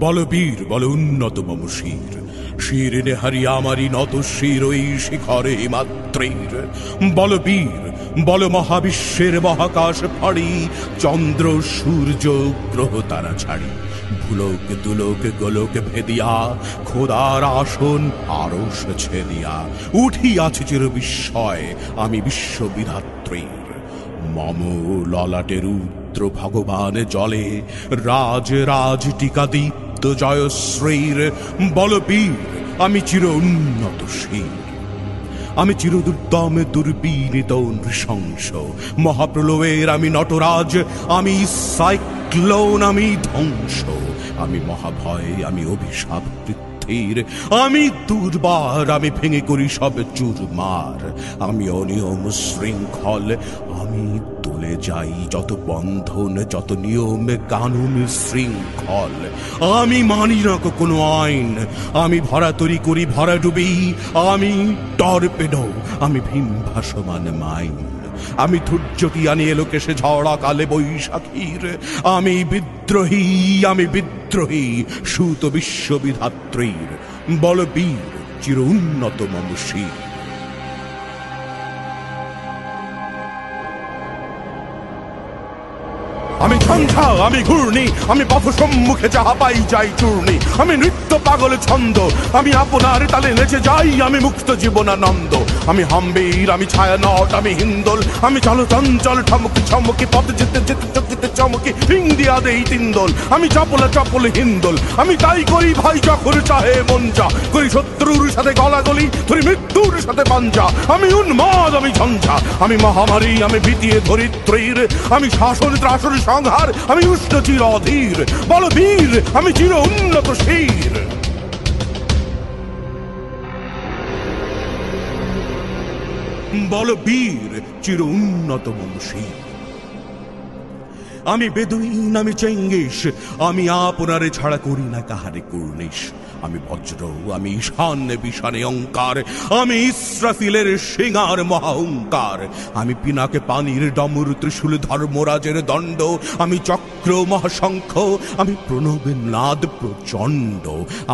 বলবীর বল উন্নত মম শির, শিরে হারিয়া আমারি নত শির ওই শিখরে মাত্রের। বলবীর বল মহাবিশ্বের মহাকাশ ফাড়ি, চন্দ্র সূর্য গ্রহ তারা ছাড়ি। ভুলোক দুলোক গোলোক ভেদিয়া, খোদার আসন আরশ ছেদিয়া, উঠিয়াছে চির বিস্ময় আমি বিশ্ববিধাত্রীর। মম ললাটে রুদ্র ভগবান জলে, রাজ রাজ টিকা দীপ্ত জয়শ্রীর। বলবীর আমি চির উন্নত শির, আমি চিরদুর্দম দুর্বিনীত নৃশংস। মহাপ্রলয়ের আমি নটরাজ, আমি সাইক্লোন, আমি ধ্বংস। আমি মহাভয়, আমি অভিশাপ পৃথ্বীর, আমি দুর্বার, আমি ভেঙে করি সব চুরমার। আমি অনিয়ম শৃঙ্খল, আমি তুলে যাই যত বন্ধন, যত নিয়ম কানুন শৃঙ্খল। আমি মানি না কোনো আইন, আমি ভরা তরি করি ভরা ডুবি। আমি টর্পেডো, আমি ভীম ভাসমান মাইন। আমি ধৈর্যটি আনি এলোকেশে ঝড়া কালে বৈশাখীর। আমি বিদ্রোহী, আমি বিদ্রোহী সুত বিশ্ববিধাত্রীর। বলবীর চির উন্নত মম শির। আমি ঝঞ্ঝা, আমি ঘূর্ণি, আমি পথ সম্মুখে যাহা পাই যাই চূর্ণি। আমি নৃত্য পাগল ছন্দ, আমি আপনার তালে নেচে যাই, আমি মুক্ত জীবনানন্দ। আমি হাম্বীর, আমি ছায়ানট, আমি হিন্দোল, আমি চল চঞ্চল ঠমকি ছমকি, পথ যেতে যেতে চকিতে চমকি ইন্ডিয়া দেই তিন্দোল। আমি চপলে চপলে হিন্দোল, আমি তাই করি ভাই যখন চাহে মন যা। করি শত্রুর সাথে গলাগলি, ধরি মৃত্যুর সাথে পাঞ্জা। আমি উন্মাদ, আমি ঝঞ্ঝা, আমি মহামারী, আমি ভীতিয়ে ধরিত্রীর। আমি শাসন ত্রাসন সংহার, আমি উষ্ণ চির অধীর। বলবীর আমি চির উন্নত শির। বলবীর চির উন্নত মম শির। আমি বেদুইন, আমি চেঙ্গিস, আমি আপনারে ছাড়া করি না কাহারে কুর্নিশ। আমি বজ্র, আমি ঈশান বিশানে অঙ্কার, আমি ইসরাফিলের সিঙার মহাহংকার। আমি পিনাকে পানির ডমর ত্রিশূল ধর্মরাজের দণ্ড। আমি চক্র মহাশঙ্খ, আমি প্রণবের নাদ প্রচণ্ড।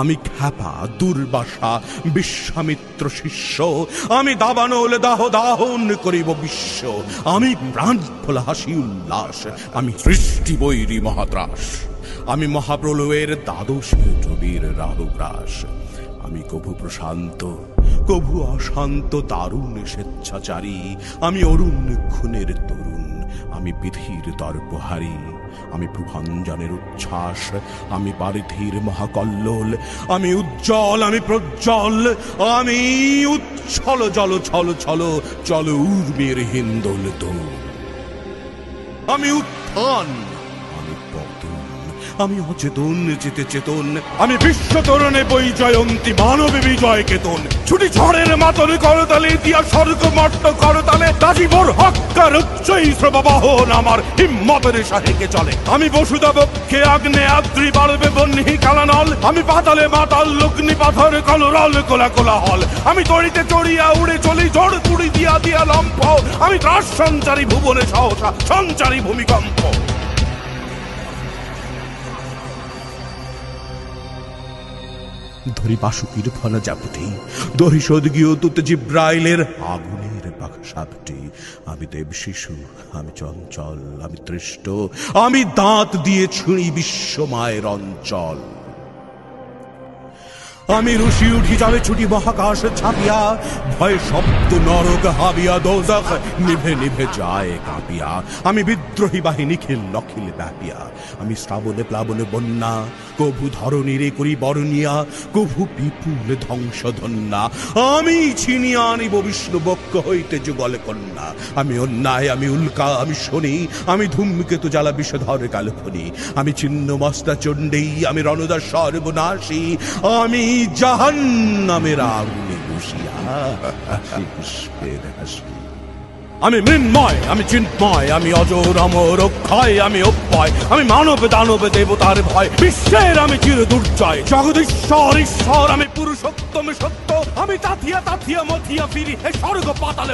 আমি খ্যাপা দুর্বাসা বিশ্বামিত্র শিষ্য, আমি দাবানল দাহ দাহন করিব বিশ্ব। আমি প্রাণ খোলা হাসি উল্লাস, আমি সৃষ্টি বৈরী মহাত্রাস। আমি মহাপ্রলয়ের দ্বাদশে ধ্রুবীর রাহুগ্রাস। আমি কভু প্রশান্ত, কভু অশান্ত দারুণ স্বেচ্ছাচারী। আমি অরুণ খুনের তরুণ, আমি বিধির দর্পহারী। আমি প্রভাঞ্জনের উচ্ছ্বাস, আমি বারিধির মহাকল্লোল। আমি উজ্জ্বল, আমি প্রজ্জ্বল, আমি উচ্ছল জল ছল ছল চল উর্মের হিন্দোল দোল। আমি উত্থান, আমি পতন, আমি অচেতন যেতে চেতন। আমি বিশ্ব তরণে বই জয়ন্তী মানবে বিজয় কেতন। ছুটি ঝড়ের মাতন করতালে দিয়া স্বর্গ মট্ট করতালে, রাজীবর হক্কার উচ্চই শ্রববাহন আমার হিম্মতের সাহেকে চলে। আমি বসুদা বক্ষে আগ্নে আদ্রি বাড়বে বহ্নি কালানল। আমি পাতালে মাতাল লগ্নি পাথর কলরল কোলা কোলা হল। আমি তড়িতে চড়িয়া উড়ে চলি জড় তুড়ি দিয়া দিয়া লম্ফ। আমি ত্রাস সঞ্চারী ভুবনে সহসা সঞ্চারী ভূমিকম্প। ধরি বাসুকির ফলা জাপুটি, দহি সদগীয় তুত জিব্রাইলের আগুনের বাক্সাপটি। আমি দেব শিশু, আমি চঞ্চল, আমি তৃষ্ট, আমি দাঁত দিয়ে ছিঁড়ি বিশ্ব মায়ের অঞ্চল। আমি রুশি উঠি যাবে ছুটি মহাকাশ ছাপিয়া, ভয় শব্দ নরক হাবিয়া দোজখ নিভে নিভে যায় কাঁপিয়া। আমি বিদ্রোহী বাহিনী খিল নখিল ব্যাপিয়া। আমি শ্রাবণে প্লাবনে বন্যা, কভু ধরণীরে করি বরণিয়া, কভু বিপুল ধ্বংস ধন্যা। আমি ছিনিয়া আনিব বিষ্ণু বক্ষ হইতে যুগল কন্যা। আমি অন্যায়, আমি উল্কা, আমি শনি, আমি ধূমকেতু জ্বালা বিষধর কালখনি। আমি ছিন্ন মস্তা চণ্ডী, আমি রণদা সর্বনাশী। আমি জাহান্নামের আগুনে বসিয়া পুষ্পের হাসি। আমি মৃন্ময়, আমি চিন্ময়, আমি অজর অমর অক্ষয়, আমি অব্যয়, আমি মানব দানব দেবতার ভয়। বিশ্বের আমি চির দুর্জয়, জগদীশ্বর ঈশ্বর, আমি পুরুষোত্তম সত্য। আমি তাথিয়া তাথিয়া মথিয়া ফিরি, হে স্বর্গ পাতালে।